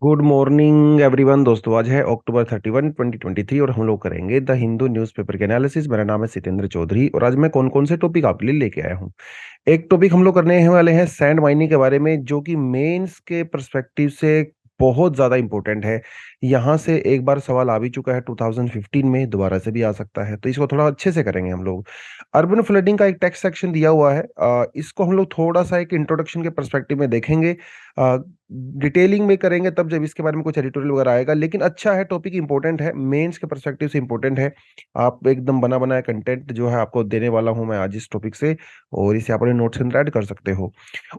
Good morning everyone. दोस्तों, आज है अक्टूबर 31 2023 और हम लोग करेंगे द हिंदू न्यूज़पेपर के एनालिसिस। मेरा नाम है सितेंद्र चौधरी और आज मैं कौन कौन से टॉपिक आपके लिए लेके आया हूँ। एक टॉपिक हम लोग करने हैं वाले हैं सैंड माइनिंग के बारे में, जो कि मेंस के पर्सपेक्टिव से बहुत ज़्यादा इंपॉर्टेंट है। यहाँ से एक बार सवाल आ भी चुका है 2015 में, दोबारा से भी आ सकता है, तो इसको थोड़ा अच्छे से करेंगे हम लोग। अर्बन फ्लडिंग का एक टेक्स्ट सेक्शन दिया हुआ है, इसको हम लोग थोड़ा सा एक इंट्रोडक्शन के पर्सपेक्टिव में देखेंगे। डिटेलिंग में करेंगे तब जब इसके बारे में कुछ एडिटोरियल वगैरह आएगा, लेकिन अच्छा है, टॉपिक इंपॉर्टेंट है, मेंस के पर्सपेक्टिव से इंपॉर्टेंट है। आप एकदम बना बनाया कंटेंट जो है आपको देने वाला हूं मैं आज इस टॉपिक से, और इसे आप अपने नोट्स के अंदर ऐड कर सकते हो।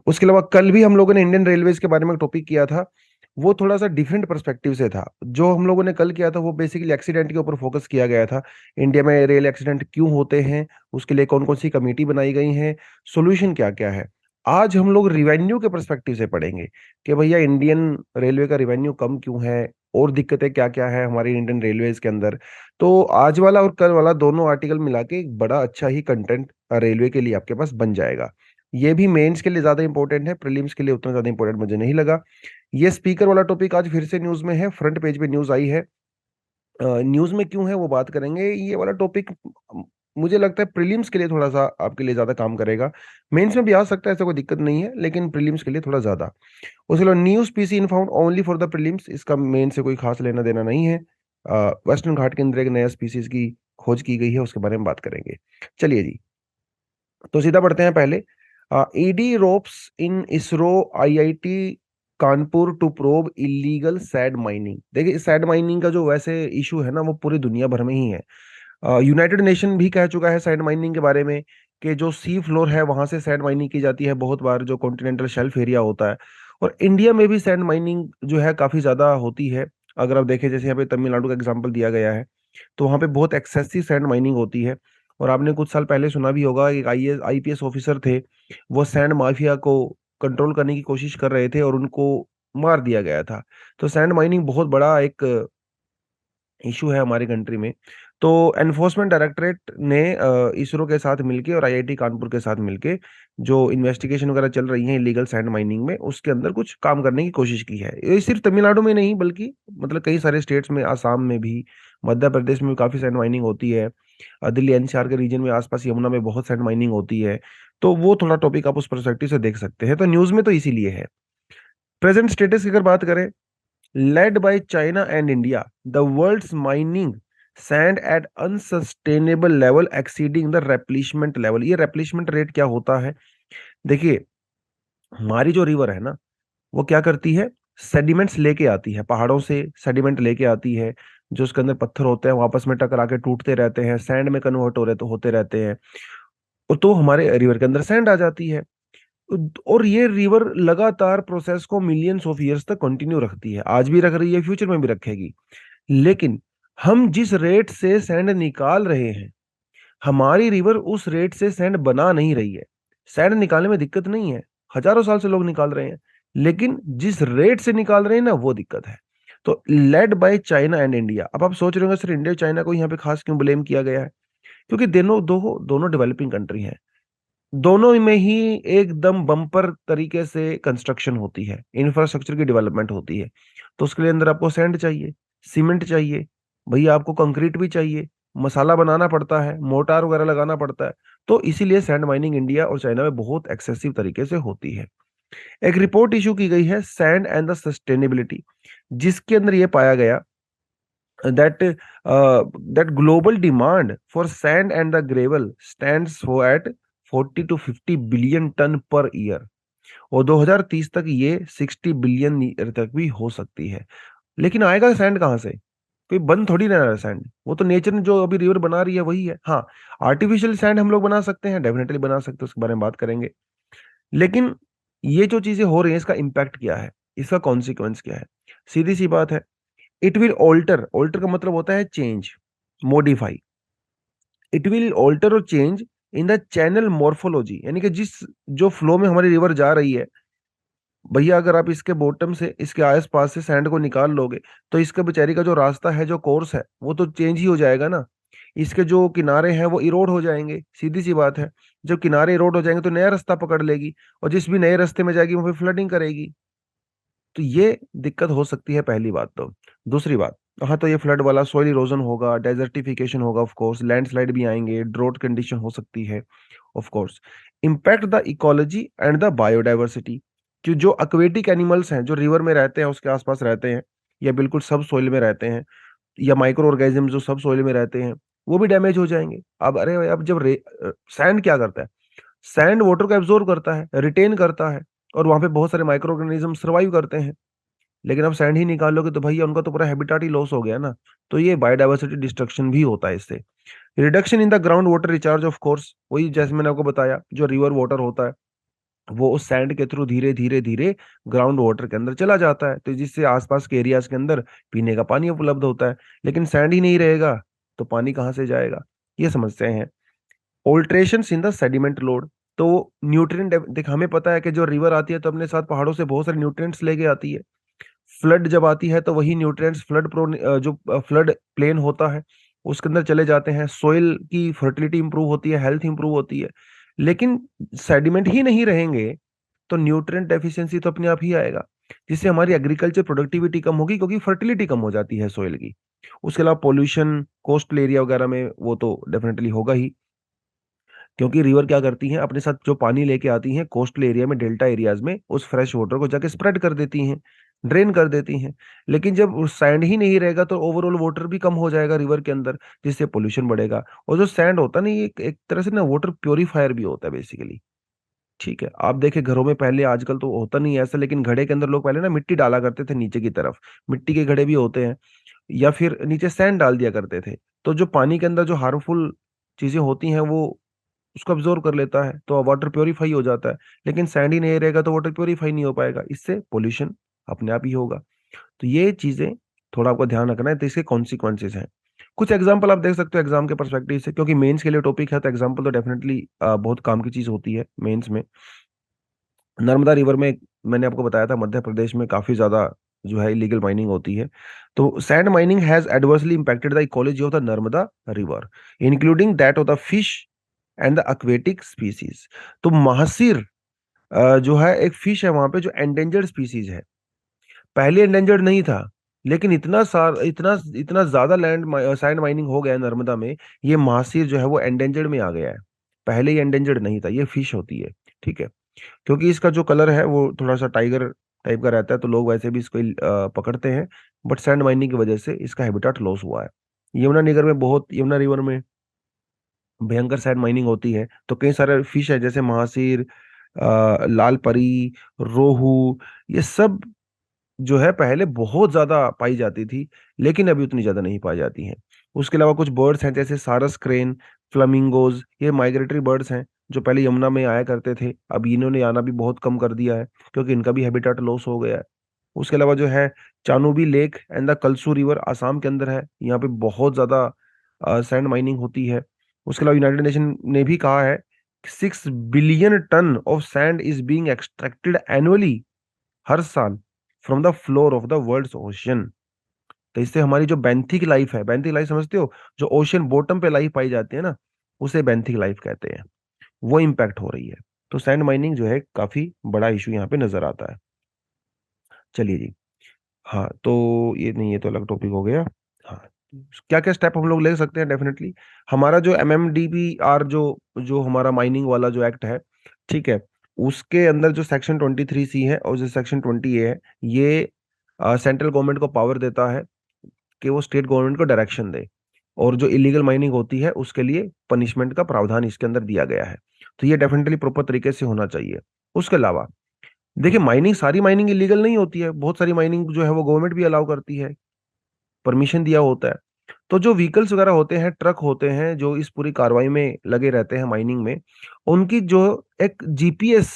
उसके अलावा कल भी हम लोगों ने इंडियन रेलवेज के बारे में टॉपिक किया था। वो थोड़ा सा डिफरेंट पर्सपेक्टिव से था। जो हम लोगों ने कल किया था वो बेसिकली एक्सीडेंट के ऊपर फोकस किया गया था। इंडिया में रेल एक्सीडेंट क्यों होते हैं, उसके लिए कौन कौन सी कमेटी बनाई गई है, सोल्यूशन क्या क्या है। आज हम लोग रिवेन्यू के पर्सपेक्टिव से पढ़ेंगे कि भैया इंडियन रेलवे का रिवेन्यू कम क्यों है, और दिक्कतें क्या क्या है हमारी इंडियन रेलवेज के अंदर। तो आज वाला और कल वाला दोनों आर्टिकल मिला के एक बड़ा अच्छा ही कंटेंट रेलवे के लिए आपके पास बन जाएगा। ये भी मेंस के लिए ज्यादा इंपॉर्टेंट है, प्रीलिम्स के लिए उतना ज्यादा इंपॉर्टेंट मुझे नहीं लगा। ये स्पीकर वाला टॉपिक आज फिर से न्यूज में है, फ्रंट पेज पे न्यूज आई है। न्यूज में क्यों है वो बात करेंगे। ये वाला टॉपिक मुझे लगता है प्रीलिम्स के लिए थोड़ा सा आपके लिए ज्यादा काम करेगा। मेंस में भी आ सकता है, ऐसा कोई दिक्कत नहीं है, लेकिन प्रीलिम्स के लिए थोड़ा ज्यादा। उसके अलावा new स्पीसी in found only for the prelims, इसका मेन से कोई खास लेना देना नहीं है। वेस्टर्न घाट के अंदर एक नया स्पीसीज की खोज की गई है, उसके बारे में बात करेंगे। चलिए जी, तो सीधा बढ़ते हैं पहले। ED ropes in ISRO IIT Kanpur to probe illegal sand mining. देखिए, सैड माइनिंग का जो वैसे इशू है ना, वो पूरी दुनिया भर में ही है। यूनाइटेड नेशन भी कह चुका है सैंड माइनिंग के बारे में, कि जो सी फ्लोर है वहां से सैंड माइनिंग की जाती है बहुत बार, जो कॉन्टिनेंटल शेल्फ एरिया होता है। और इंडिया में भी सैंड माइनिंग जो है काफी ज्यादा होती है। अगर आप देखें, जैसे यहाँ पे तमिलनाडु का एग्जांपल दिया गया है, तो वहाँ पे बहुत एक्सेसिव सैंड माइनिंग होती है। और आपने कुछ साल पहले सुना भी होगा, एक आईपीएस ऑफिसर थे, वो सैंड माफिया को कंट्रोल करने की कोशिश कर रहे थे और उनको मार दिया गया था। तो सैंड माइनिंग बहुत बड़ा एक इशू है हमारी कंट्री में। तो एनफोर्समेंट डायरेक्टरेट ने इसरो के साथ मिलके और आईआईटी कानपुर के साथ मिलके जो इन्वेस्टिगेशन वगैरह चल रही है इलीगल सैंड माइनिंग में, उसके अंदर कुछ काम करने की कोशिश की है। ये सिर्फ तमिलनाडु में नहीं, बल्कि मतलब कई सारे स्टेट्स में, आसाम में भी, मध्य प्रदेश में भी काफी सैंड माइनिंग होती है। दिल्ली एनसीआर के रीजन में आसपास यमुना में बहुत सैंड माइनिंग होती है। तो वो थोड़ा टॉपिक आप उस परस्पेक्टिव से देख सकते हैं, तो न्यूज में तो इसीलिए है। प्रेजेंट स्टेटस की अगर बात करें, led by China and India, the world's mining sand at unsustainable level exceeding the replenishment level। ये replenishment रेट क्या होता है? देखिए, हमारी जो रिवर है ना, वो क्या करती है, सेडिमेंट्स लेके आती है, पहाड़ों से सेडिमेंट लेके आती है। जो उसके अंदर पत्थर होते हैं वो आपस में टकरा के टूटते रहते हैं, सैंड में कन्वर्ट हो रहे तो होते रहते हैं। और तो हमारे रिवर के अंदर सैंड आ जाती है। और ये रिवर लगातार प्रोसेस को मिलियंस ऑफ ईयर्स तक कंटिन्यू रखती है, आज भी रख रही है, फ्यूचर में भी रखेगी। लेकिन हम जिस रेट से सैंड निकाल रहे हैं, हमारी रिवर उस रेट से सैंड बना नहीं रही है। सैंड निकालने में दिक्कत नहीं है, हजारों साल से लोग निकाल रहे हैं, लेकिन जिस रेट से निकाल रहे हैं ना, वो दिक्कत है। तो led by China and India. अब आप सोच रहे होंगे सर, इंडिया चाइना को यहाँ पे खास क्यों ब्लेम किया गया है? क्योंकि दोनों डेवलपिंग कंट्री हैं। दोनों में ही एकदम बम्पर तरीके से कंस्ट्रक्शन होती है, इंफ्रास्ट्रक्चर की डेवलपमेंट होती है। तो उसके लिए अंदर आपको सैंड चाहिए, सीमेंट चाहिए, भैया आपको कंक्रीट भी चाहिए, मसाला बनाना पड़ता है, मोटार वगैरह लगाना पड़ता है। तो इसीलिए सैंड माइनिंग इंडिया और चाइना में बहुत एक्सेसिव तरीके से होती है। एक रिपोर्ट इशू की गई है, सैंड एंड द सस्टेनेबिलिटी, जिसके अंदर ये पाया गया that that global demand for sand and the gravel stands for at 40 to 50 billion tonne per year, और 2030 तक ये 60 बिलियन ईयर तक भी हो सकती है। लेकिन आएगा सैंड कहाँ से? कोई बन थोड़ी ना रहा है सैंड, वो तो नेचर ने जो अभी रिवर बना रही है वही है। हाँ, आर्टिफिशियल सैंड हम लोग बना सकते हैं, डेफिनेटली बना सकते हैं, उसके बारे में बात करेंगे। लेकिन ये जो चीजें हो रही हैं, इसका इम्पैक्ट क्या है, इसका कॉन्सिक्वेंस क्या है? सीधी सी बात है, इट विल ऑल्टर, ऑल्टर का मतलब होता है change, modify. It will alter or change in the channel morphology, यानी कि जिस जो फ्लो में हमारी रिवर जा रही है, भैया अगर आप इसके बॉटम से, इसके आस पास से सैंड को निकाल लोगे, तो इसका बेचारी का जो रास्ता है, जो कोर्स है, वो तो चेंज ही हो जाएगा ना। इसके जो किनारे हैं वो इरोड हो जाएंगे, सीधी सी बात है। जब किनारे इरोड हो जाएंगे तो नया रास्ता पकड़ लेगी, और जिस भी नए रास्ते में जाएगी वहां पे फ्लडिंग करेगी। तो ये दिक्कत हो सकती है, पहली बात तो। दूसरी बात, हाँ, तो ये फ्लड वाला सॉइल इरोजन होगा, डेजर्टिफिकेशन होगा, ऑफ कोर्स लैंडस्लाइड भी आएंगे, ड्रोट कंडीशन हो सकती है, of course impact the ecology and the biodiversity, कि जो एक्वेटिक एनिमल्स हैं जो रिवर में रहते हैं, उसके आसपास रहते हैं, या बिल्कुल सब सोइल में रहते हैं, या माइक्रो ऑर्गेनिज्म जो सब सोइल में रहते हैं, वो भी डैमेज हो जाएंगे। अब अरे भाई, अब जब सैंड क्या करता है, सैंड वाटर को एब्जॉर्ब करता है, रिटेन करता है, और वहां पे बहुत सारे माइक्रो ऑर्गेनिज्म सर्वाइव करते हैं। लेकिन अब सैंड ही निकालोगे तो भैया उनका तो पूरा हैबिटाट ही लॉस हो गया ना। तो ये बायोडाइवर्सिटी डिस्ट्रक्शन भी होता है इससे। Reduction in the ground water recharge, of course वही जैसे मैंने आपको बताया, जो रिवर वाटर होता है वो उस सैंड के थ्रू धीरे धीरे धीरे ग्राउंड वाटर के अंदर चला जाता है, तो जिससे आसपास के एरियाज के अंदर पीने का पानी उपलब्ध होता है। लेकिन सैंड ही नहीं रहेगा तो पानी कहाँ से जाएगा, ये समस्याएं हैं। Alteration in the sediment load, तो न्यूट्रिएंट, देख हमें पता है कि जो रिवर आती है तो अपने साथ पहाड़ों से बहुत सारे न्यूट्रिएंट्स लेके आती है। फ्लड जब आती है तो वही न्यूट्रिएंट्स फ्लड प्रोन, जो फ्लड प्लेन होता है उसके अंदर चले जाते हैं, सोइल की फर्टिलिटी इंप्रूव होती है, हेल्थ इंप्रूव होती है। लेकिन सेडिमेंट ही नहीं रहेंगे तो न्यूट्रिएंट डेफिशिएंसी तो अपने आप ही आएगा, जिससे हमारी एग्रीकल्चर प्रोडक्टिविटी कम होगी, क्योंकि फर्टिलिटी कम हो जाती है सोइल की। उसके अलावा पोल्यूशन कोस्टल एरिया वगैरह में वो तो डेफिनेटली होगा ही, क्योंकि रिवर क्या करती हैं, अपने साथ जो पानी लेके आती हैं कोस्टल एरिया में, डेल्टा एरियाज में, उस फ्रेश वाटर को जाके स्प्रेड कर देती हैं, ड्रेन कर देती हैं। लेकिन जब सैंड ही नहीं रहेगा तो ओवरऑल वाटर भी कम हो जाएगा रिवर के अंदर, जिससे पोल्यूशन बढ़ेगा। और जो सैंड होता है ना, ये एक तरह से ना वाटर प्योरीफायर भी होता है बेसिकली। ठीक है, आप देखें घरों में पहले, आजकल तो होता नहीं है ऐसा, लेकिन घड़े के अंदर लोग पहले ना मिट्टी डाला करते थे नीचे की तरफ, मिट्टी के घड़े भी होते हैं, या फिर नीचे सैंड डाल दिया करते थे। तो जो पानी के अंदर जो हार्मफुल चीजें होती हैं वो उसको अब्जॉर्व कर लेता है, तो वाटर प्योरीफाई हो जाता है। लेकिन सैंड ही नहीं रहेगा तो वाटर प्योरीफाई नहीं हो पाएगा, इससे पोल्यूशन अपने आप ही होगा। तो ये चीजें थोड़ा आपको ध्यान रखना है, तो इसके कॉन्सिक्वेंसेज हैं। कुछ एग्जाम्पल आप देख सकते हो एग्जाम के परस्पेक्टिव से, क्योंकि मेंस के लिए टॉपिक है तो एग्जाम्पल तो डेफिनेटली बहुत काम की चीज होती है मेंस में। नर्मदा रिवर में मैंने आपको बताया था मध्य प्रदेश में काफी ज्यादा जो है इलीगल माइनिंग होती है। तो sand mining has adversely impacted the ecology of the Narmada river, including that of the fish and the aquatic species. तो महासीर जो है एक फिश है वहां पे जो एंडेंजर्ड स्पीसीज है, पहले एंडेंजर्ड नहीं था, लेकिन इतना इतना ज्यादा लैंड सैंड माइनिंग हो गया है नर्मदा में, ये महासीर जो है वो एंडेंजर्ड में आ गया है। पहले ये एंडेंजर्ड नहीं था, ये फिश होती है। ठीक है, क्योंकि इसका जो कलर है वो थोड़ा सा टाइगर टाइप का रहता है, तो लोग वैसे भी इसको पकड़ते हैं। बट सैंड माइनिंग की वजह से इसका हैबिटाट लॉस हुआ है। यमुना रिवर में भयंकर सैंड माइनिंग होती है, तो कई सारे फिश है जैसे महासीर, लाल परी, रोहू, ये सब जो है पहले बहुत ज्यादा पाई जाती थी, लेकिन अभी उतनी ज्यादा नहीं पाई जाती हैं। उसके अलावा कुछ बर्ड्स हैं जैसे सारस क्रेन, फ्लामिंगोज, ये माइग्रेटरी बर्ड्स हैं जो पहले यमुना में आया करते थे, अब इन्होंने आना भी बहुत कम कर दिया है, क्योंकि इनका भी हैबिटाट लॉस हो गया है। उसके अलावा जो है Chanubi lake and the Kalsu river Assam के अंदर है, यहाँ पे बहुत ज्यादा सैंड माइनिंग होती है। उसके अलावा यूनाइटेड नेशन ने भी कहा है 6 billion ton of sand is being extracted annually, हर साल, from the floor of the world's ocean. तो इससे हमारी जो बेंथिक लाइफ है, बेंथिक लाइफ समझते हो, जो ओशन बॉटम पे लाइफ पाई जाती है ना, उसे बेंथिक लाइफ कहते हैं, वो इम्पैक्ट हो रही है। तो सैंड माइनिंग जो है काफी बड़ा इशू यहाँ पे नजर आता है। चलिए जी, हाँ, तो ये नहीं, ये तो अलग टॉपिक हो गया। हाँ, क्या क्या स्टेप हम लोग ले सकते हैं, डेफिनेटली हमारा जो MMDPR, जो जो हमारा माइनिंग वाला जो एक्ट है, ठीक है, उसके अंदर जो सेक्शन 23C है और जो सेक्शन 20A है, ये सेंट्रल गवर्नमेंट को पावर देता है कि वो स्टेट गवर्नमेंट को डायरेक्शन दे, और जो इलीगल माइनिंग होती है उसके लिए पनिशमेंट का प्रावधान इसके अंदर दिया गया है। तो ये डेफिनेटली प्रॉपर तरीके से होना चाहिए। उसके अलावा देखिए, माइनिंग, सारी माइनिंग इलीगल नहीं होती है, बहुत सारी माइनिंग जो है वो गवर्नमेंट भी अलाउ करती है, परमिशन दिया होता है। तो जो व्हीकल्स वगैरह होते हैं, ट्रक होते हैं जो इस पूरी कार्रवाई में लगे रहते हैं माइनिंग में, उनकी जो एक GPS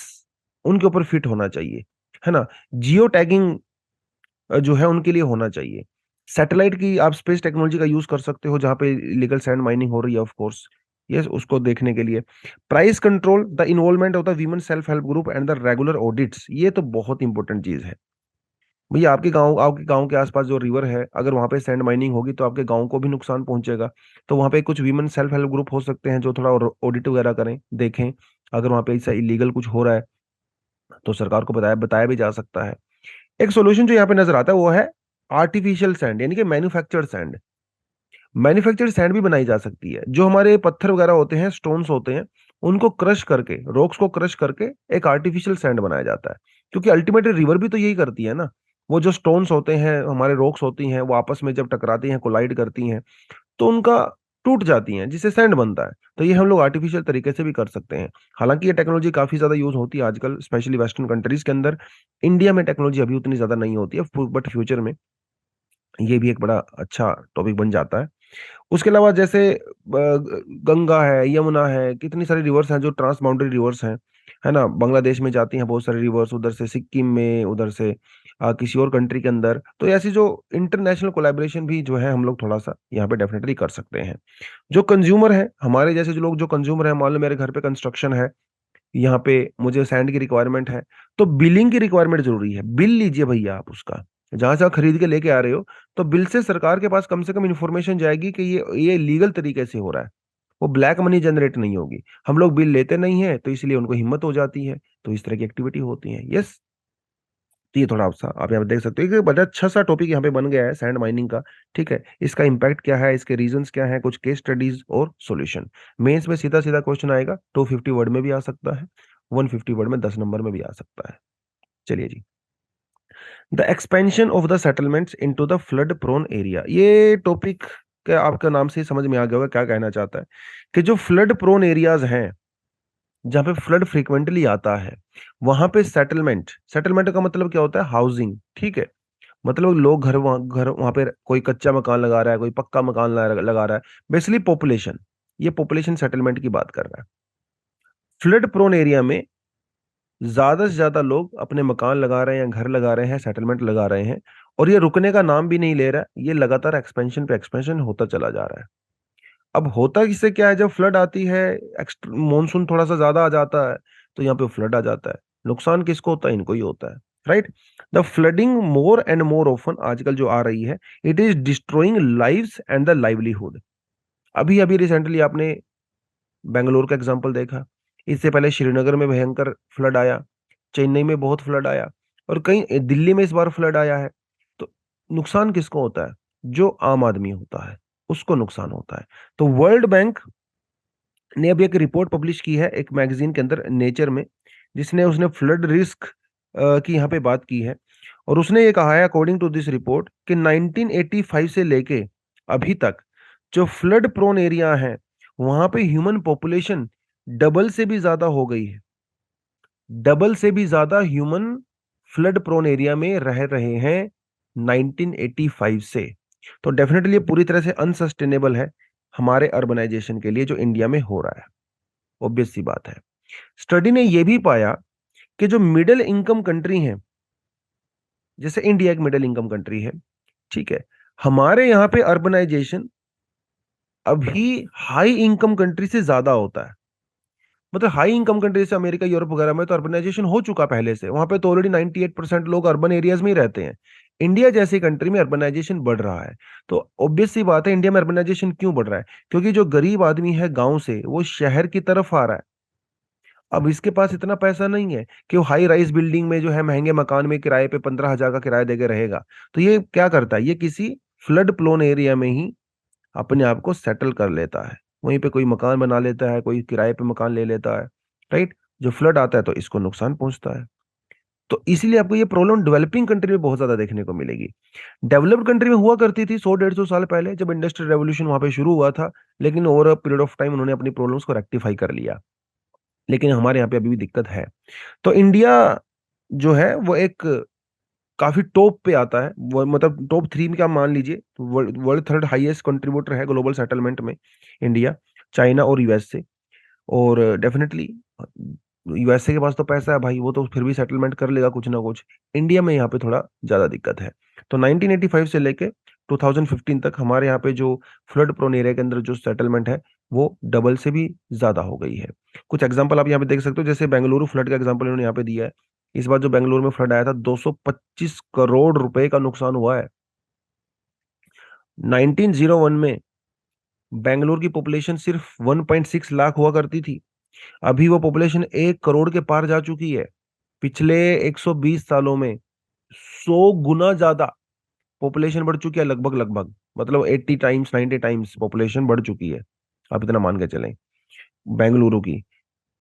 उनके ऊपर फिट होना चाहिए, है ना। जियो टैगिंग जो है उनके लिए होना चाहिए। सैटेलाइट की आप स्पेस टेक्नोलॉजी का यूज कर सकते हो जहां पे लीगल सैंड माइनिंग हो रही है, ऑफ कोर्स, ये उसको देखने के लिए। Price control, the involvement of the women self help group and the regular audits, ये तो बहुत इंपॉर्टेंट चीज है। भैया आपके गांव के आसपास जो रिवर है, अगर वहां पे सैंड माइनिंग होगी तो आपके गांव को भी नुकसान पहुंचेगा। तो वहां पे कुछ वीमेन सेल्फ हेल्प ग्रुप हो सकते हैं जो थोड़ा ऑडिट वगैरह करें, देखें, अगर वहां पे ऐसा इलीगल कुछ हो रहा है तो सरकार को बताया बताया भी जा सकता है। एक सोल्यूशन जो यहाँ पे नजर आता है वो है आर्टिफिशियल सैंड, यानी कि मैन्युफैक्चर्ड सैंड। मैन्युफैक्चर्ड सैंड भी बनाई जा सकती है। जो हमारे पत्थर वगैरह होते हैं, स्टोन्स होते हैं, उनको क्रश करके, रॉक्स को क्रश करके एक आर्टिफिशियल सैंड बनाया जाता है। क्योंकि अल्टीमेटली रिवर भी तो यही करती है ना। वो जो स्टोन्स होते हैं, हमारे रॉक्स होती हैं, वो आपस में जब टकराती हैं, कोलाइड करती हैं, तो उनका टूट जाती हैं, जिससे सैंड बनता है। तो ये हम लोग आर्टिफिशियल तरीके से भी कर सकते हैं। हालांकि ये टेक्नोलॉजी काफी ज्यादा यूज होती है आजकल, स्पेशली वेस्टर्न कंट्रीज के अंदर। इंडिया में टेक्नोलॉजी अभी उतनी ज्यादा नहीं होती है, बट फ्यूचर में ये भी एक बड़ा अच्छा टॉपिक बन जाता है। उसके अलावा जैसे गंगा है, यमुना है, कितनी सारी रिवर्स हैं जो ट्रांस बाउंड्री रिवर्स हैं, है ना। बांग्लादेश में जाती हैं बहुत सारी रिवर्स, उधर से सिक्किम में, उधर से किसी और कंट्री के अंदर। तो ऐसी जो इंटरनेशनल कोलैबोरेशन भी जो है हम लोग थोड़ा सा यहाँ पे डेफिनेटली कर सकते हैं। जो कंज्यूमर है, हमारे जैसे जो लोग जो कंज्यूमर है, मान लो मेरे घर पे कंस्ट्रक्शन है, यहाँ पे मुझे सैंड की रिक्वायरमेंट है, तो बिलिंग की रिक्वायरमेंट जरूरी है। बिल लीजिए भैया आप उसका, जहां से आप खरीद के लेके आ रहे हो, तो बिल से सरकार के पास कम से कम इंफॉर्मेशन जाएगी कि ये लीगल तरीके से हो रहा है। वो ब्लैक मनी जनरेट नहीं होगी। हम लोग बिल लेते नहीं है, तो इसलिए उनको हिम्मत हो जाती है, तो इस तरह की एक्टिविटी होती है। यस, तो ये थोड़ा सा आप यहाँ पे देख सकते हो कि बड़ा अच्छा सा टॉपिक यहाँ पे बन गया है सैंड माइनिंग का। ठीक है, इसका इम्पैक्ट क्या है, इसके रीजंस क्या है, कुछ केस स्टडीज और सॉल्यूशन। मेंस में सीधा सीधा क्वेश्चन आएगा, 250 वर्ड में भी आ सकता है, 150 वर्ड में, 10 नंबर में भी आ सकता है। चलिए जी। The expansion of the settlements into the flood prone area, ये टॉपिक का आपका नाम से ही समझ में आ गया होगा क्या कहना चाहता है। कि जो फ्लड प्रोन एरियाज हैं, जहाँ पे फ्लड फ्रीक्वेंटली आता है, वहां पे सेटलमेंट, सेटलमेंट का मतलब क्या होता है, हाउसिंग। ठीक है, मतलब लोग घर वहां पे कोई कच्चा मकान लगा रहा है, कोई पक्का मकान लगा रहा है, बेसिकली पॉपुलेशन। ये पॉपुलेशन सेटलमेंट की बात कर रहा है। फ्लड प्रोन एरिया में ज्यादा से ज्यादा लोग अपने मकान लगा रहे हैं या घर लगा रहे हैं, सेटलमेंट लगा रहे हैं, और ये रुकने का नाम भी नहीं ले रहा है। ये लगातार एक्सपेंशन पे एक्सपेंशन होता चला जा रहा है। अब होता किससे क्या है, जब फ्लड आती है, मॉनसून थोड़ा सा ज्यादा आ जाता है, तो यहाँ पे फ्लड आ जाता है। नुकसान किसको होता है, इनको ही होता है। Right. The flooding more and more often आजकल जो आ रही है, it is destroying lives and the livelihood. अभी अभी रिसेंटली आपने बेंगलोर का एग्जांपल देखा, इससे पहले श्रीनगर में भयंकर फ्लड आया, चेन्नई में बहुत फ्लड आया, और कहीं दिल्ली में इस बार फ्लड आया है। तो नुकसान किसको होता है, जो आम आदमी होता है उसको नुकसान होता है। तो वर्ल्ड बैंक ने अभी एक रिपोर्ट पब्लिश की है एक मैगजीन के अंदर, नेचर में, जिसने उसने फ्लड रिस्क की यहाँ पे बात की है। और उसने ये कहा है, अकॉर्डिंग टू दिस रिपोर्ट, कि 1985 से लेके अभी तक जो फ्लड प्रोन एरिया है, वहां पे ह्यूमन पॉपुलेशन डबल से भी ज्यादा हो गई है। डबल से भी ज्यादा ह्यूमन फ्लड प्रोन एरिया में रह रहे हैं 1985 से। तो डेफिनेटली ये पूरी तरह से अनसस्टेनेबल है हमारे अर्बनाइजेशन के लिए जो इंडिया में हो रहा है। ऑब्वियस सी बात है। स्टडी ने यह भी पाया कि जो मिडिल इनकम कंट्री हैं, जैसे इंडिया एक मिडिल इनकम कंट्री है, ठीक है, हमारे यहाँ पे अर्बनाइजेशन अभी हाई इनकम कंट्री से ज्यादा होता है। मतलब हाई इनकम कंट्री जैसे अमेरिका, यूरोप वगैरह में तो अर्बनाइजेशन हो चुका पहले से, वहां पे तो ऑलरेडी 98% लोग अर्बन एरियाज में ही रहते हैं। इंडिया जैसी कंट्री में अर्बनाइजेशन बढ़ रहा है। तो ऑब्वियस सी बात है, इंडिया में अर्बनाइजेशन क्यों बढ़ रहा है, क्योंकि जो गरीब आदमी है गांव से, वो शहर की तरफ आ रहा है। अब इसके पास इतना पैसा नहीं है कि वो हाई राइज बिल्डिंग में जो है महंगे मकान में किराए पे 15,000 का किराया देके रहेगा। तो ये क्या करता है, ये किसी फ्लड प्लोन एरिया में ही अपने आप को सेटल कर लेता है, वहीं पे कोई मकान बना लेता है, कोई किराए पे मकान ले लेता है। राइट। जो फ्लड आता है तो इसको नुकसान पहुंचता है। तो इसीलिए आपको ये प्रॉब्लम डेवलपिंग कंट्री में बहुत ज्यादा देखने को मिलेगी। डेवलप्ड कंट्री में हुआ करती थी 100-150 साल पहले, जब इंडस्ट्रियल रेवोल्यूशन वहां पे शुरू हुआ था, लेकिन over a period of time उन्होंने अपनी प्रॉब्लम्स को रेक्टिफाई कर लिया। लेकिन हमारे यहाँ पे अभी भी दिक्कत है। तो इंडिया जो है वो एक काफी टॉप पे आता है, वो मतलब टॉप 3 में क्या मान लीजिए, world world third highest contributor है ग्लोबल सेटलमेंट में इंडिया, चाइना और यूएसए। और डेफिनेटली यूएसए के पास तो पैसा है भाई, वो तो फिर भी सेटलमेंट कर लेगा कुछ ना कुछ। इंडिया में यहाँ पे थोड़ा ज्यादा दिक्कत है। तो 1985 से लेके 2015 तक हमारे यहाँ पे जो फ्लड प्रोन एरिया के अंदर जो सेटलमेंट है, वो डबल से भी ज्यादा हो गई है। कुछ एग्जांपल आप यहाँ पे देख सकते हो, जैसे बेंगलुरु फ्लड का एग्जांपल इन्होंने यहाँ पे दिया है। इस बार जो बेंगलुरु में फ्लड आया था, 225 करोड़ रुपए का नुकसान हुआ है। 1901 में बेंगलुरु की पॉपुलेशन सिर्फ 1.6 लाख हुआ करती थी, अभी वो पॉपुलेशन 1 करोड़ के पार जा चुकी है पिछले 120 सालों में। 100 गुना ज्यादा पॉपुलेशन बढ़ चुकी है, लगभग लगभग, मतलब 80 टाइम्स 90 टाइम्स पॉपुलेशन बढ़ चुकी है, आप इतना मान के चलें, बेंगलुरु की।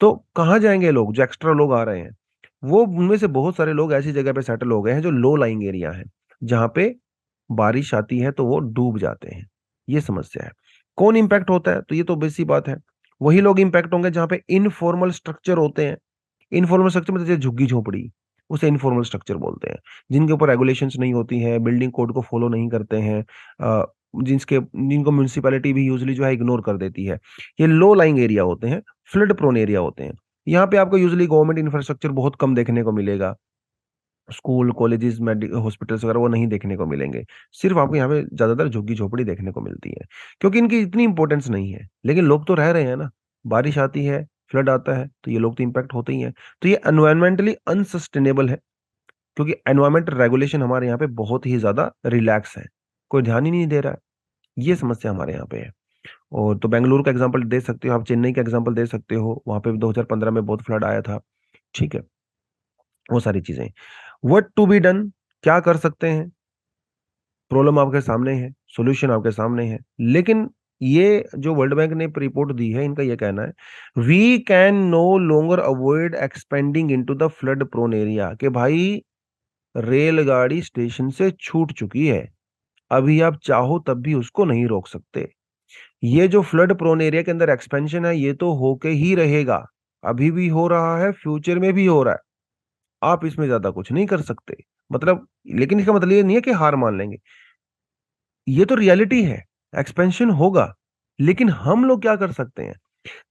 तो कहाँ जाएंगे लोग, जो एक्स्ट्रा लोग आ रहे हैं, वो उनमें से बहुत सारे लोग ऐसी जगह पे सेटल हो गए हैं जो लो लाइंग एरिया है, जहाँ पे बारिश आती है तो वो डूब जाते हैं। ये समस्या है। कौन इंपैक्ट होता है, तो ये तो बेसी बात है, वही लोग इंपैक्ट होंगे जहाँ पे इनफॉर्मल स्ट्रक्चर होते हैं। इनफॉर्मल स्ट्रक्चर मतलब जैसे झुग्गी झोपड़ी, उसे इनफॉर्मल स्ट्रक्चर बोलते हैं। जिनके ऊपर रेगुलेशंस नहीं होती है, बिल्डिंग कोड को फॉलो नहीं करते हैं, जिनको म्यूनिसिपैलिटी भी यूजली जो है इग्नोर कर देती है, ये लो लाइंग एरिया होते हैं, फ्लड प्रोन एरिया होते हैं। यहाँ पे आपको यूजली गवर्नमेंट इंफ्रास्ट्रक्चर बहुत कम देखने को मिलेगा, स्कूल कॉलेजेस मेडिकल हॉस्पिटल्स वगैरह वो नहीं देखने को मिलेंगे। सिर्फ आपको यहाँ पे ज्यादातर झुग्गी झोपड़ी देखने को मिलती है, क्योंकि इनकी इतनी इंपॉर्टेंस नहीं है, लेकिन लोग तो रह रहे हैं ना। बारिश आती है, फ्लड आता है, तो ये लोग तो इम्पैक्ट होते ही हैं। तो ये एनवायरमेंटली अनसस्टेनेबल है, क्योंकि एनवायरमेंटल रेगुलेशन हमारे यहाँ पे बहुत ही ज्यादा रिलैक्स है, कोई ध्यान ही नहीं दे रहा है। ये समस्या हमारे यहाँ पे है। और तो बेंगलुरु का एग्जांपल दे सकते हो आप, चेन्नई का एग्जांपल दे सकते हो, वहां पे 2015 में बहुत फ्लड आया था। ठीक है, वो सारी चीजें। व्हाट टू बी डन, क्या कर सकते हैं? प्रॉब्लम आपके सामने है, सॉल्यूशन आपके सामने है, लेकिन ये जो वर्ल्ड बैंक ने रिपोर्ट दी है, इनका ये कहना है we can no longer avoid expanding into the flood prone area, कि भाई रेलगाड़ी स्टेशन से छूट चुकी है, अभी आप चाहो तब भी उसको नहीं रोक सकते। ये जो फ्लड प्रोन एरिया के अंदर एक्सपेंशन है, ये तो होके ही रहेगा, अभी भी हो रहा है, फ्यूचर में भी हो रहा है, आप इसमें ज्यादा कुछ नहीं कर सकते। मतलब, लेकिन इसका मतलब ये नहीं है कि हार मान लेंगे, ये तो रियलिटी है, एक्सपेंशन होगा। लेकिन हम लोग क्या कर सकते हैं?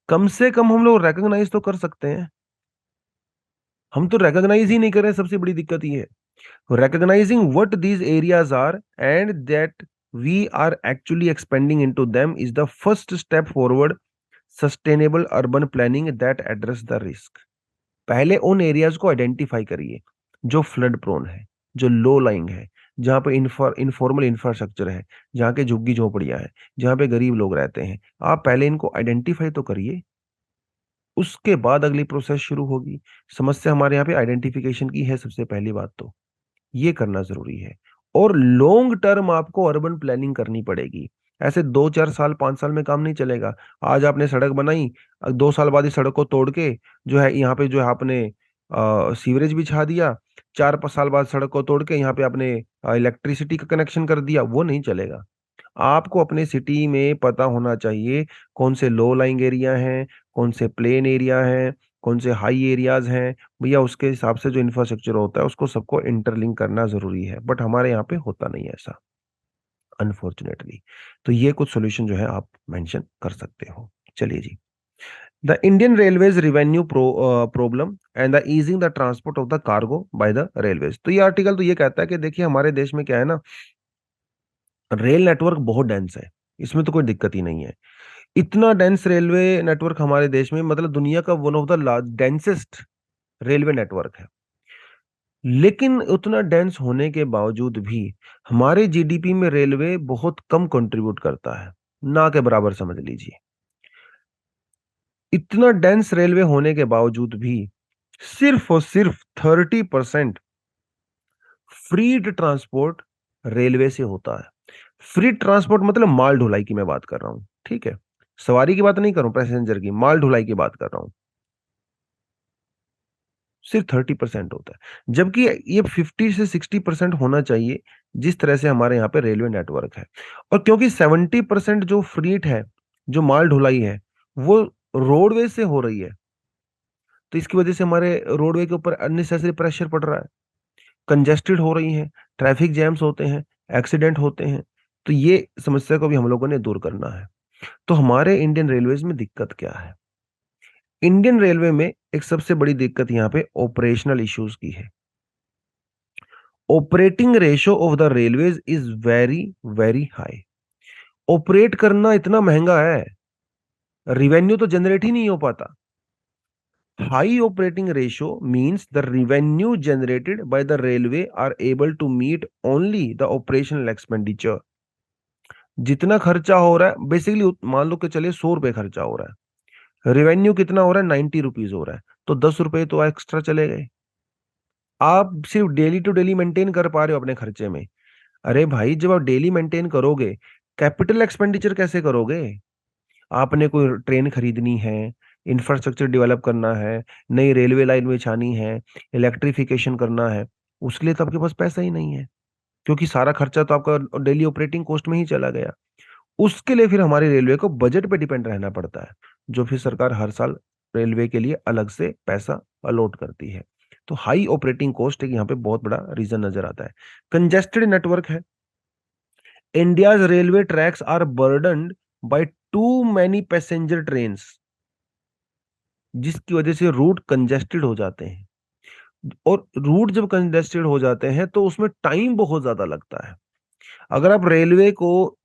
कम से कम हम लोग रिकॉग्नाइज तो कर सकते हैं। हम तो रिकॉग्नाइज ही नहीं कर रहे, सबसे बड़ी दिक्कत ये है। Recognising what these areas are and that we are actually expanding into them is the first step forward sustainable urban planning that address the risk. पहले उन एरियाज को आइडेंटिफाई करिए जो फ्लड प्रोन है, जो लो लाइंग है, जहाँ पे इनफॉर्मल इंफ्रास्ट्रक्चर है, जहाँ के झुग्गी झोपड़ियां हैं, जहाँ पे गरीब लोग रहते हैं। आप पहले इनको आइडेंटिफाई तो करिए, उसके बाद अगली प्रोसेस शुरू होगी। समस्या हमारे यहाँ पे आइडेंटिफिकेशन की है, सबसे पहली बात तो ये करना जरूरी है। और लॉन्ग टर्म आपको अर्बन प्लानिंग करनी पड़ेगी। ऐसे 2 4 साल 5 साल में काम नहीं चलेगा। आज आपने सड़क बनाई, 2 साल बाद इस सड़क को तोड़ के जो है यहाँ पे जो है आपने सीवरेज बिछा दिया, 4 5 साल बाद सड़क को तोड़ के यहाँ पे आपने इलेक्ट्रिसिटी का कनेक्शन कर दिया, वो नहीं चलेगा। आपको अपने सिटी में पता होना चाहिए कौन से लो लाइंग एरिया हैं, कौन से प्लेन एरिया हैं, कौन से हाई एरियाज हैं। भैया उसके हिसाब से जो इंफ्रास्ट्रक्चर होता है उसको सबको इंटरलिंक करना जरूरी है, बट हमारे यहाँ पे होता नहीं है ऐसा, अनफॉर्चुनेटली। तो ये कुछ सोल्यूशन जो है आप मेंशन कर सकते हो। चलिए जी, the Indian railways revenue problem and the easing the transport of the cargo by the railways. तो ये आर्टिकल तो ये कहता है कि देखिए हमारे देश में क्या है ना, रेल नेटवर्क बहुत डेंस है, इसमें तो कोई दिक्कत ही नहीं है। इतना डेंस रेलवे नेटवर्क हमारे देश में, मतलब दुनिया का one of the densest railway network है। लेकिन उतना डेंस होने के बावजूद भी हमारे जीडीपी में रेलवे बहुत कम कंट्रीब्यूट करता है, ना के बराबर समझ लीजिए। इतना डेंस रेलवे होने के बावजूद भी सिर्फ और सिर्फ 30% फ्रीड ट्रांसपोर्ट रेलवे से होता है। फ्री ट्रांसपोर्ट मतलब माल ढुलाई की मैं बात कर रहा हूं, ठीक है, सवारी की बात नहीं कर रहा हूं, पैसेंजर की, माल ढुलाई की बात कर रहा हूं। सिर्फ 30% होता है, जबकि ये 50 से 60% होना चाहिए, जिस तरह से हमारे यहाँ पे रेलवे नेटवर्क है। और क्योंकि 70% जो फ्रीट है, जो माल ढुलाई है, वो रोडवे से हो रही है, तो इसकी वजह से हमारे रोडवे के ऊपर अननेसेसरी प्रेशर पड़ रहा है, कंजेस्टेड हो रही हैं, ट्रैफिक जैम्स होते हैं, एक्सीडेंट होते हैं। तो ये समस्या को भी हम लोगों ने दूर करना है। तो हमारे इंडियन रेलवेज में दिक्कत क्या है? इंडियन रेलवे में एक सबसे बड़ी दिक्कत यहाँ पे ऑपरेशनल इश्यूज की है। Operating ratio of the railways is very very high. Operate करना इतना महंगा है, रिवेन्यू तो जनरेट ही नहीं हो पाता। High operating ratio means the revenue generated by the railway are able to meet only the operational expenditure. जितना खर्चा हो रहा है बेसिकली, मान लो कि चलिए 100 रुपए खर्चा हो रहा है, रेवेन्यू कितना हो रहा है, 90 रुपीज हो रहा है, तो 10 रुपए तो एक्स्ट्रा चले गए। आप सिर्फ डेली टू डेली मेंटेन कर पा रहे हो अपने खर्चे में। अरे भाई, जब आप डेली मेंटेन करोगे, कैपिटल एक्सपेंडिचर कैसे करोगे? आपने कोई ट्रेन खरीदनी है, इंफ्रास्ट्रक्चर डेवलप करना है, नई रेलवे लाइन बिछानी है, इलेक्ट्रिफिकेशन करना है, उसके लिए तो आपके पास पैसा ही नहीं है, क्योंकि सारा खर्चा तो आपका डेली ऑपरेटिंग कॉस्ट में ही चला गया। उसके लिए फिर हमारी रेलवे को बजट पे डिपेंड रहना पड़ता है, जो फिर सरकार हर साल रेलवे के लिए अलग से पैसा अलॉट करती है। तो हाई ऑपरेटिंग कॉस्ट एक यहाँ पे बहुत बड़ा रीजन नजर आता है। कंजेस्टेड नेटवर्क है। India's railway tracks are burdened by too many passenger trains, जिसकी वजह से रूट कंजेस्टेड हो जाते हैं। और रूट जब कंजेस्टेड हो जाते हैं तो उसमें टाइम बहुत ज्यादा लगता है। अगर आप रेलवे को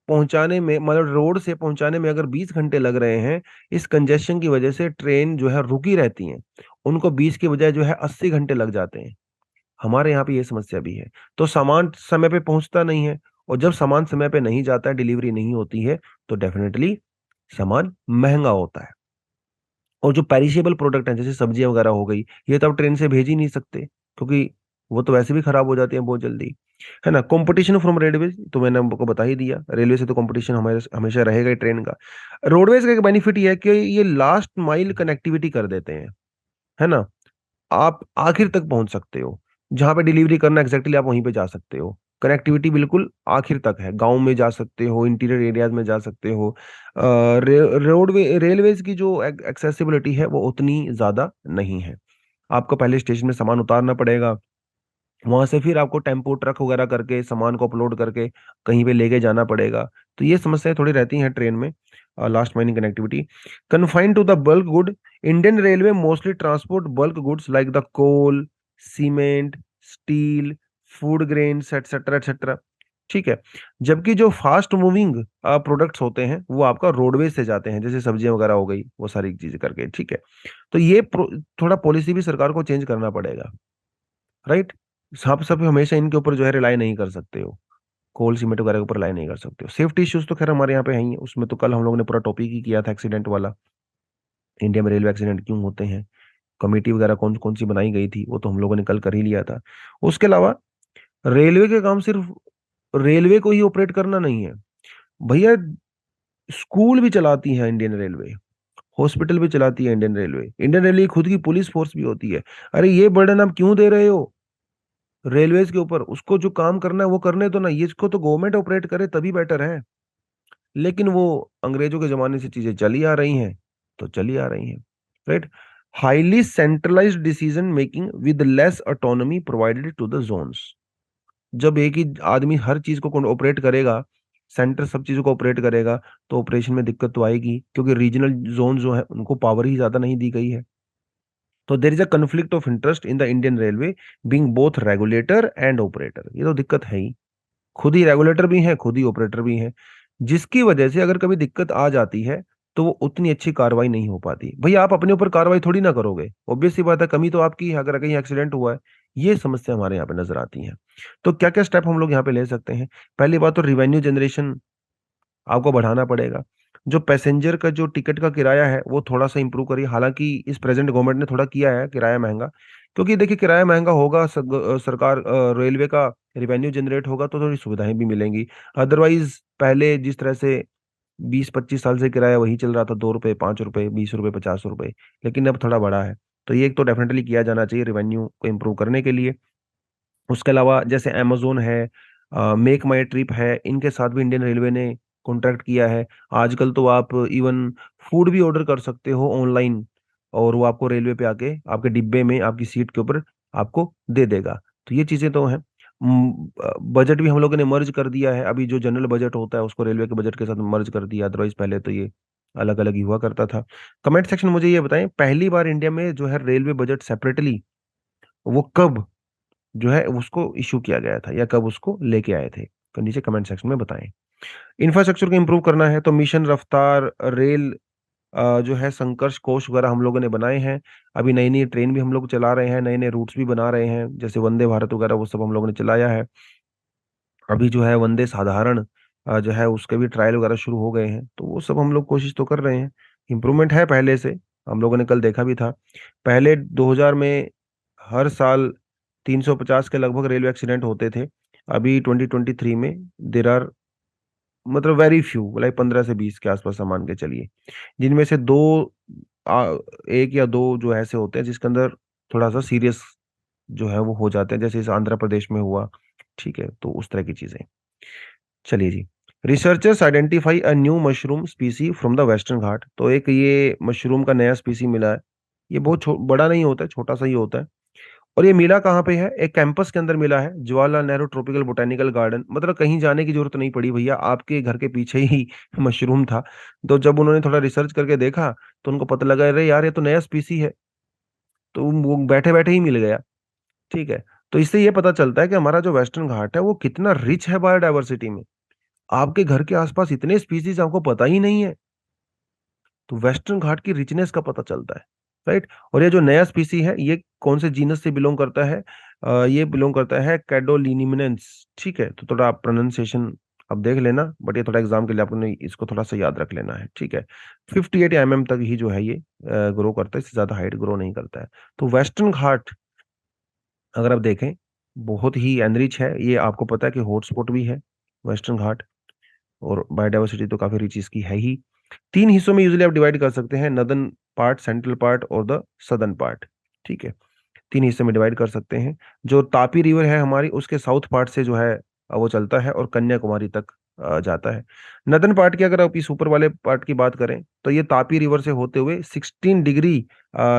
पहुंचाने में, मतलब रोड से पहुंचाने में अगर 20 घंटे लग रहे हैं, इस कंजेशन की वजह से ट्रेन जो है रुकी रहती हैं, उनको 20 के बजाय जो है 80 घंटे लग जाते हैं। हमारे यहाँ पे ये समस्या भी है। तो सामान समय पे पहुंचता नहीं है, और जब सामान समय पे नहीं जाता है, डिलीवरी नहीं होती है, तो डेफिनेटली सामान महंगा होता है। और जो पेरिशेबल प्रोडक्ट हैं, जैसे सब्जियां वगैरह हो गई, ये तो आप ट्रेन से भेज ही नहीं सकते, क्योंकि वो तो वैसे भी खराब हो जाती हैं बहुत जल्दी, है ना। कंपटीशन फ्रॉम रेलवे तो मैंने आपको बता ही दिया, रेलवे से तो कंपटीशन हमेशा हमेशा रहेगा ही ट्रेन का। रोडवेज का एक बेनिफिट ये है कि ये लास्ट माइल कनेक्टिविटी कर देते हैं, है ना। आप आखिर तक पहुंच सकते हो, जहां पे डिलीवरी करना एग्जैक्टली आप वहीं पे जा सकते हो। कनेक्टिविटी बिल्कुल आखिर तक है, गांव में जा सकते हो, इंटीरियर एरियाज में जा सकते हो। रेलवेज की जो एक्सेसिबिलिटी है वो उतनी ज्यादा नहीं है। आपको पहले स्टेशन में सामान उतारना पड़ेगा, वहां से फिर आपको टेम्पो ट्रक वगैरह करके सामान को अपलोड करके कहीं पे लेके जाना पड़ेगा। तो ये समस्याएं थोड़ी रहती हैं ट्रेन में। Last mining connectivity confined to the bulk good, Indian railway mostly transport bulk goods like the coal, cement, steel, food grains etcetera etcetera. ठीक है। जबकि जो फास्ट मूविंग प्रोडक्ट्स होते हैं वो आपका रोडवेज से जाते हैं, जैसे सब्जियां वगैरह हो गई, वो सारी चीजें करके। ठीक है। तो ये थोड़ा पॉलिसी भी सरकार को चेंज करना पड़ेगा, राइट। सब सब हमेशा इनके ऊपर जो है रिलाई नहीं कर सकते हो, कोल सीमेंट वगैरह के ऊपर रिलाई नहीं कर सकते हो। सेफ्टी इश्यूज तो खैर हमारे यहाँ पे है ही है, उसमें तो कल हम लोगों ने पूरा टॉपिक ही किया था एक्सीडेंट वाला। इंडिया में रेलवे एक्सीडेंट क्यों होते हैं, कमेटी वगैरह कौन कौन सी बनाई गई थी, वो तो हम लोगों ने कल कर ही लिया था। उसके अलावा रेलवे के काम सिर्फ रेलवे को ही ऑपरेट करना नहीं है भैया। स्कूल भी चलाती है इंडियन रेलवे, हॉस्पिटल भी चलाती है इंडियन रेलवे, इंडियन रेलवे की खुद की पुलिस फोर्स भी होती है। अरे ये बर्डन आप क्यों दे रहे हो रेलवेज के ऊपर? उसको जो काम करना है वो करने दो ना, ये इसको तो गवर्नमेंट ऑपरेट करे तभी बेटर है। लेकिन वो अंग्रेजों के जमाने से चीजें चली आ रही हैं, तो चली आ रही हैं, right. Highly centralised decision making with less autonomy provided to the zones. जब एक ही आदमी हर चीज को ऑपरेट करेगा, सेंटर सब चीजों को ऑपरेट करेगा, तो ऑपरेशन में दिक्कत तो आएगी, क्योंकि रीजनल जोन जो है उनको पावर ही ज्यादा नहीं दी गई है। तो there is a conflict of interest in the Indian railway being both regulator and operator. ये तो दिक्कत है ही, खुद ही रेगुलेटर भी है, खुद ही ऑपरेटर भी है, जिसकी वजह से अगर कभी दिक्कत आ जाती है तो वो उतनी अच्छी कार्रवाई नहीं हो पाती। भैया आप अपने ऊपर कार्रवाई थोड़ी ना करोगे, ऑब्वियस सी बात है, कमी तो आपकी है अगर कहीं एक्सीडेंट हुआ है। ये समस्या हमारे यहाँ पे नजर आती है। तो क्या क्या स्टेप हम लोग यहाँ पे ले सकते हैं? पहली बात तो रिवेन्यू जनरेशन आपको बढ़ाना पड़ेगा। जो पैसेंजर का जो टिकट का किराया है वो थोड़ा सा इंप्रूव करिए। हालांकि इस प्रेजेंट गवर्नमेंट ने थोड़ा किया है किराया महंगा, क्योंकि देखिए किराया महंगा होगा, सरकार रेलवे का रिवेन्यू जनरेट होगा तो थोड़ी सुविधाएं भी मिलेंगी। अदरवाइज पहले जिस तरह से 20-25 साल से किराया वही चल रहा था, 2 रुपए, 5 रुपए, 20 रुपए, 50 रुपए, लेकिन अब थोड़ा बढ़ा है। तो ये एक तो डेफिनेटली किया जाना चाहिए रिवेन्यू को इम्प्रूव करने के लिए। उसके अलावा जैसे अमेजोन है, मेक माई ट्रिप है, इनके साथ भी इंडियन रेलवे ने कॉन्ट्रैक्ट किया है। आजकल तो आप इवन फूड भी ऑर्डर कर सकते हो ऑनलाइन, और वो आपको रेलवे पे आके आपके डिब्बे में आपकी सीट के ऊपर आपको दे देगा। तो ये चीजें तो हैं। बजट भी हम लोगों ने मर्ज कर दिया है, अभी जो जनरल बजट होता है उसको रेलवे के बजट के साथ मर्ज कर दिया, अदरवाइज पहले तो ये अलग अलग ही हुआ करता था। कमेंट सेक्शन मुझे ये बताएं, पहली बार इंडिया में जो है रेलवे बजट सेपरेटली वो कब जो है उसको इशू किया गया था, या कब उसको लेके आए थे? तो नीचे कमेंट सेक्शन में बताएं। इंफ्रास्ट्रक्चर को इंप्रूव करना है तो मिशन रफ्तार रेल जो है संकर्ष कोष वगैरह हम लोगों ने बनाए हैं। अभी नई नई ट्रेन भी हम लोग चला रहे हैं, नए नए रूट्स भी बना रहे हैं, जैसे वंदे भारत वगैरह, वो सब हम लोगों ने चलाया है। अभी जो है वंदे साधारण जो है उसके भी ट्रायल वगैरह शुरू हो गए हैं, तो वो सब हम लोग कोशिश तो कर रहे हैं। इम्प्रूवमेंट है पहले से, हम लोगों ने कल देखा भी था। पहले 2000 में हर साल 350 के लगभग रेलवे एक्सीडेंट होते थे। अभी 2023 में देर आर मतलब वेरी फ्यू, लाइक 15 से 20 के आसपास हम मान के चलिए, जिनमें से एक या दो जो ऐसे होते हैं जिसके अंदर थोड़ा सा सीरियस जो है वो हो जाते हैं, जैसे इस आंध्र प्रदेश में हुआ। ठीक है, तो उस तरह की चीजें। चलिए जी। Researchers identify a new mushroom specie from the western Ghat. तो एक ये मशरूम का नया स्पीसी मिला है। ये बहुत बड़ा नहीं होता है, छोटा सा ही होता है। और ये मिला कहाँ पे है? एक कैंपस के अंदर मिला है, Jawaharlal Nehru tropical botanical garden. मतलब कहीं जाने की जरूरत नहीं पड़ी भैया, आपके घर के पीछे ही मशरूम था। तो जब उन्होंने थोड़ा रिसर्च करके देखा तो उनको पता लगा, अरे यार ये तो नया स्पीसी है। तो वो बैठे बैठे ही मिल गया। ठीक है। तो इससे ये पता चलता है कि हमारा जो वेस्टर्न घाट है वो कितना रिच है बायोडायवर्सिटी में। आपके घर के आसपास इतने स्पीसीज आपको पता ही नहीं है। तो वेस्टर्न घाट की रिचनेस का पता चलता है। राइट। और ये जो नया स्पीसी है ये कौन से जीनस से बिलोंग करता है? ये बिलोंग करता है कैडोलिनिमिनेंस। ठीक है, तो थोड़ा आप प्रोनाउंसिएशन अब देख लेना, बट ये थोड़ा एग्जाम के लिए आपने इसको थोड़ा सा याद रख लेना है। ठीक है। 58 mm तक ही जो है ये ग्रो करता है, इससे ज्यादा हाइट ग्रो नहीं करता है। तो वेस्टर्न घाट अगर आप देखें बहुत ही एनरिच है। ये आपको पता है कि हॉटस्पॉट भी है वेस्टर्न घाट। और बायोडाइवर्सिटी तो काफी रिच इसकी है ही। 3 हिस्सों में यूजुअली आप डिवाइड कर सकते हैं, नदर्न पार्ट, सेंट्रल पार्ट और द सदर्न पार्ट। ठीक है, 3 हिस्से में डिवाइड कर सकते हैं। जो तापी रिवर है हमारी, उसके साउथ पार्ट से जो है वो चलता है और कन्याकुमारी तक जाता है। नदर्न पार्ट की अगर आप इस ऊपर वाले पार्ट की बात करें तो ये तापी रिवर से होते हुए 16 डिग्री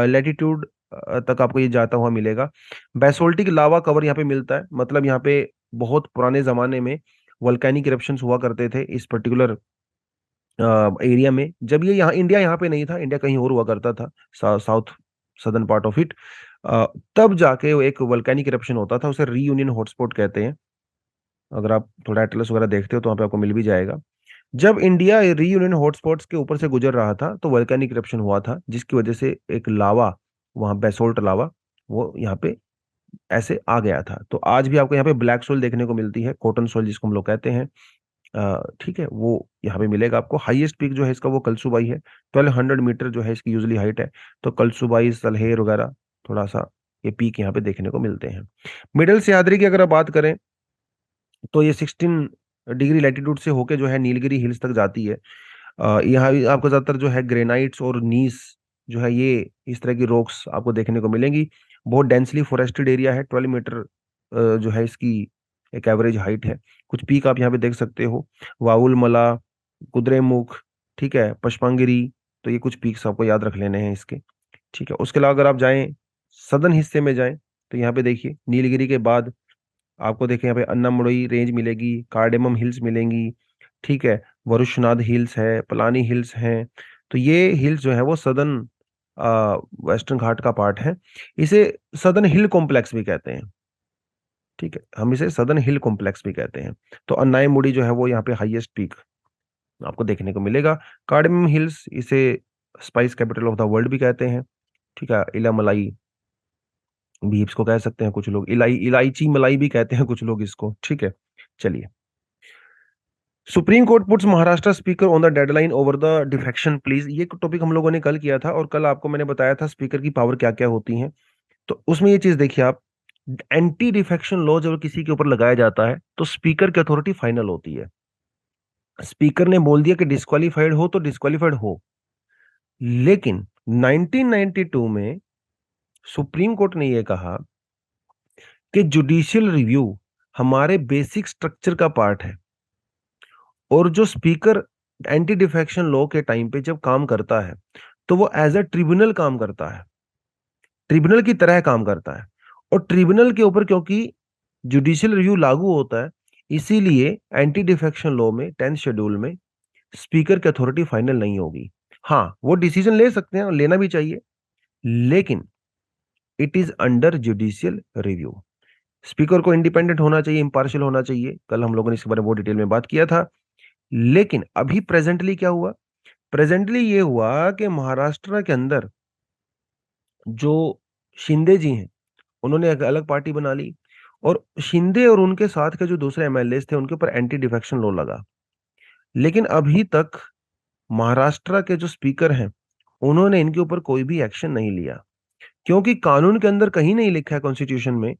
लेटीट्यूड तक आपको ये जाता हुआ मिलेगा। बेसोल्टिक लावा कवर यहाँ पे मिलता है, मतलब यहाँ पे बहुत पुराने जमाने में वल्केनिक इरप्शंस हुआ करते थे इस पर्टिकुलर एरिया में। जब ये यहाँ इंडिया यहाँ पे नहीं था, इंडिया कहीं और हुआ करता था, south southern part of it. तब जाके वो एक वल्केनिक इरप्शन होता था, उसे रीयूनियन हॉटस्पॉट कहते हैं। अगर आप थोड़ा एटलस वगैरह देखते हो तो वहाँ पे आपको मिल भी जाएगा। जब इंडिया रीयूनियन हॉटस्पॉट्स के ऊपर से गुजर रहा था तो वल्केनिक इरप्शन हुआ था, जिसकी वजह से एक लावा, वहाँ बेसोल्ट लावा, वो यहाँ पे ऐसे आ गया था। तो आज भी आपको यहाँ पे ब्लैक सोल देखने को मिलती है, कॉटन सोल जिसको हम लोग कहते हैं। ठीक है, वो यहाँ पे मिलेगा आपको। हाईएस्ट पीक जो है इसका वो कलसुबाई है, 1200 मीटर जो है इसकी यूजली हाइट है। तो कलसुबाई, सलहेर वगैरह थोड़ा सा ये पीक यहाँ पे देखने को मिलते हैं। मिडल सह्याद्री की अगर आप बात करें तो ये 16 डिग्री लैटिट्यूड से होके जो है नीलगिरी हिल्स तक जाती है। यहाँ भी आपको ज्यादातर जो है ग्रेनाइट्स और नीस जो है ये इस तरह की रॉक्स आपको देखने को मिलेंगी। बहुत डेंसली फॉरेस्टेड एरिया है। 12 मीटर जो है इसकी एक एवरेज हाइट है। कुछ पीक आप यहाँ पे देख सकते हो, वाउलमला, कुद्रेमुख, ठीक है, पचमंगिरी। तो ये कुछ पीक्स आपको याद रख लेने हैं इसके। ठीक है, उसके अलावा अगर आप जाएं सदर्न हिस्से में जाएं तो यहाँ पे देखिए नीलगिरी के बाद आपको देखिए यहाँ पे अन्नामुड़ई रेंज मिलेगी, कार्डेमम हिल्स मिलेंगी। ठीक है, वरुशनाथ हिल्स है, पलानी हिल्स हैं। तो ये हिल्स जो है वो सदर्न वेस्टर्न घाट का पार्ट है। इसे सदर्न हिल कॉम्प्लेक्स भी कहते हैं। ठीक है, हम इसे सदर्न हिल कॉम्प्लेक्स भी कहते हैं। तो अन्नाईमुड़ी जो है वो यहाँ पे हाईएस्ट पीक आपको देखने को मिलेगा। कार्डेमम हिल्स, इसे spice capital of the world भी कहते हैं। ठीक है, इलामलाई भी इसको कह सकते हैं कुछ लोग, इलायची मलाई भी कहते हैं कुछ लोग इसको। ठीक है, चलिए। Supreme court puts Maharashtra speaker on the deadline over the defection please. ये टॉपिक हम लोगों ने कल किया था और कल आपको मैंने बताया था स्पीकर की पावर क्या क्या होती हैं। तो उसमें ये चीज देखिए आप, एंटी डिफेक्शन लॉ जब किसी के ऊपर लगाया जाता है तो स्पीकर की अथॉरिटी फाइनल होती है। स्पीकर ने बोल दिया कि डिस्क्वालीफाइड हो तो डिस्क्वालीफाइड हो। लेकिन 1992 में सुप्रीम कोर्ट ने यह कहा कि जुडिशियल रिव्यू हमारे बेसिक स्ट्रक्चर का पार्ट है। और जो स्पीकर एंटी डिफेक्शन लॉ के टाइम पे जब काम करता है तो वो एज अ ट्रिब्यूनल काम करता है, ट्रिब्यूनल की तरह काम करता है। और ट्रिब्यूनल के ऊपर क्योंकि जुडिशियल रिव्यू लागू होता है, इसीलिए एंटी डिफेक्शन लॉ में 10th शेड्यूल में स्पीकर की अथॉरिटी फाइनल नहीं होगी। हाँ, वो डिसीजन ले सकते हैं और लेना भी चाहिए, लेकिन it is under judicial review. Speaker को इंडिपेंडेंट होना चाहिए, इंपार्शियल होना चाहिए। कल हम लोगों ने इसके बारे में बहुत डिटेल में बात किया था। लेकिन अभी प्रेजेंटली क्या हुआ? प्रेजेंटली ये हुआ कि महाराष्ट्र के अंदर जो शिंदे जी हैं उन्होंने एक अलग पार्टी बना ली, और शिंदे और उनके साथ के जो दूसरे एमएलए थे उनके ऊपर एंटी डिफेक्शन लॉ लगा। लेकिन अभी तक महाराष्ट्र के जो स्पीकर हैं उन्होंने इनके ऊपर कोई भी एक्शन नहीं लिया, क्योंकि कानून के अंदर कहीं नहीं लिखा है कॉन्स्टिट्यूशन में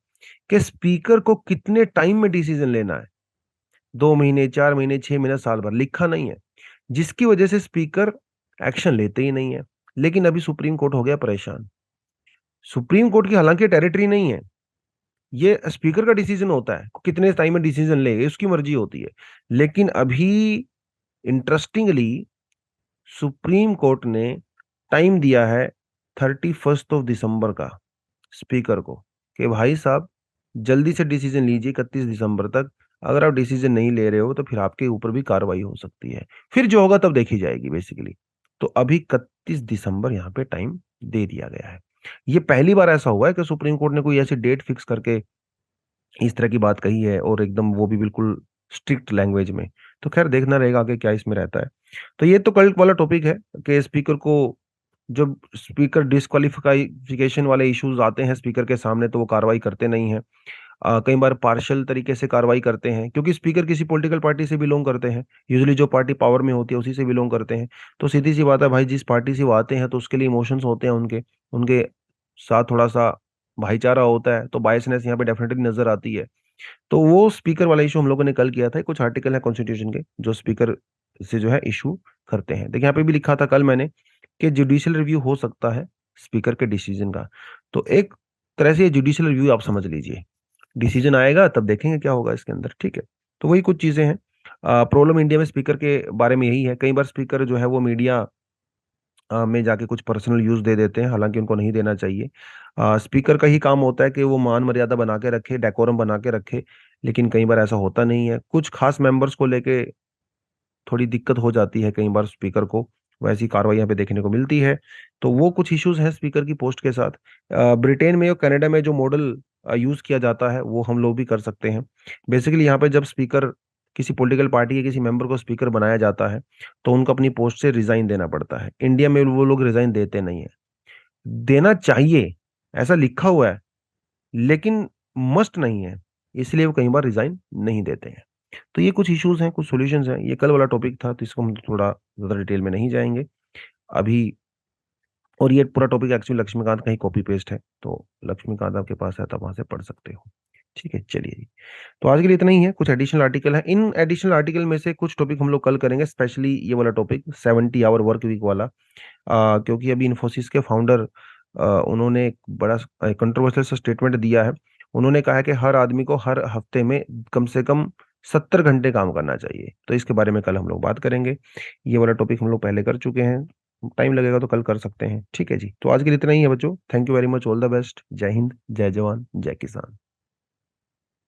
कि स्पीकर को कितने टाइम में डिसीजन लेना है, 2 महीने, 4 महीने, 6 महीने, साल भर, लिखा नहीं है, जिसकी वजह से स्पीकर एक्शन लेते ही नहीं है। लेकिन अभी सुप्रीम कोर्ट हो गया परेशान। सुप्रीम कोर्ट की हालांकि टेरिटरी नहीं है, ये स्पीकर का डिसीजन होता है, कितने टाइम में डिसीजन ले, उसकी मर्जी होती है। लेकिन अभी इंटरेस्टिंगली सुप्रीम कोर्ट ने टाइम दिया है 31 दिसंबर का स्पीकर को, कि भाई साहब जल्दी से डिसीजन लीजिए 31 दिसंबर तक। अगर आप डिसीजन नहीं ले रहे हो तो फिर आपके ऊपर भी कार्रवाई हो सकती है, फिर जो होगा तब देखी जाएगी बेसिकली। तो अभी 31 दिसंबर यहाँ पे टाइम दे दिया गया है। ये पहली बार ऐसा हुआ है कि सुप्रीम कोर्ट ने कोई ऐसी डेट फिक्स करके इस तरह की बात कही है, और एकदम वो भी बिल्कुल स्ट्रिक्ट लैंग्वेज में। तो खैर देखना रहेगा आगे क्या इसमें रहता है। तो ये तो कल वाला टॉपिक है कि स्पीकर को, जब स्पीकर डिस्क्वालिफिकेशन वाले इश्यूज आते हैं स्पीकर के सामने तो वो कार्रवाई करते नहीं है। कई बार पार्शियल तरीके से कार्रवाई करते हैं, क्योंकि स्पीकर किसी पॉलिटिकल पार्टी से बिलोंग करते हैं, यूजुअली जो पार्टी पावर में होती है उसी से बिलोंग करते हैं। तो सीधी सी बात है भाई, जिस पार्टी से वो आते हैं तो उसके लिए इमोशंस होते हैं, उनके उनके साथ थोड़ा सा भाईचारा होता है, तो बायसनेस यहाँ पे डेफिनेटली नजर आती है। तो वो स्पीकर वाला इशू हम लोगों ने कल किया था। कुछ आर्टिकल है कॉन्स्टिट्यूशन के जो स्पीकर से जो है इशू करते हैं। देखिए यहाँ पे भी लिखा था कल मैंने कि जुडिशियल रिव्यू हो सकता है स्पीकर के डिसीजन का। तो एक तरह से ये जुडिशियल रिव्यू आप समझ लीजिए, डिसीजन आएगा तब देखेंगे क्या होगा इसके अंदर, ठीक है। तो वही कुछ चीजें हैं। प्रॉब्लम इंडिया में स्पीकर के बारे में यही है, कई बार स्पीकर जो है वो मीडिया में जाके कुछ पर्सनल यूज दे देते हैं, हालांकि उनको नहीं देना चाहिए। स्पीकर का ही काम होता है कि वो मान मर्यादा बना के रखे, डेकोरम बना के रखे, लेकिन कई बार ऐसा होता नहीं है। कुछ खास मेंबर्स को लेके थोड़ी दिक्कत हो जाती है कई बार स्पीकर को, वैसी कार्रवाई यहाँ पे देखने को मिलती है। तो वो कुछ इश्यूज हैं स्पीकर की पोस्ट के साथ। ब्रिटेन में और कनाडा में जो मॉडल यूज किया जाता है वो हम लोग भी कर सकते हैं। बेसिकली यहाँ पे जब स्पीकर किसी पॉलिटिकल पार्टी के किसी मेंबर को स्पीकर बनाया जाता है तो उनको अपनी पोस्ट से रिजाइन देना पड़ता है। इंडिया में वो लोग रिजाइन देते नहीं है, देना चाहिए ऐसा लिखा हुआ है, लेकिन मस्ट नहीं है, इसलिए वो कई बार रिजाइन नहीं देते हैं। तो ये कुछ इश्यूज हैं, कुछ सॉल्यूशंस हैं। ये कल वाला टॉपिक था तो इसको हम थोड़ा ज्यादा डिटेल में नहीं जाएंगे अभी। और ये पूरा टॉपिक एक्चुअली लक्ष्मीकांत का ही कॉपी पेस्ट है, तो लक्ष्मीकांत आपके पास है तो वहां से पढ़ सकते हो। ठीक है, चलिए जी। तो आज के लिए इतना ही है। कुछ एडिशनल आर्टिकल है, इन एडिशनल आर्टिकल में से कुछ टॉपिक हम लोग कल करेंगे, स्पेशली ये वाला टॉपिक 70 आवर वर्क वीक वाला। क्योंकि अभी इन्फोसिस के फाउंडर उन्होंने एक बड़ा कंट्रोवर्शियल सा स्टेटमेंट दिया है। उन्होंने कहा है कि हर आदमी को हर हफ्ते में कम से कम 70 घंटे काम करना चाहिए। तो इसके बारे में कल हम लोग बात करेंगे। ये वाला टॉपिक हम लोग पहले कर चुके हैं, टाइम लगेगा तो कल कर सकते हैं। ठीक है जी, तो आज के लिए इतना ही है बच्चों। Thank you very much, all the best. जय हिंद, जय जवान, जय किसान।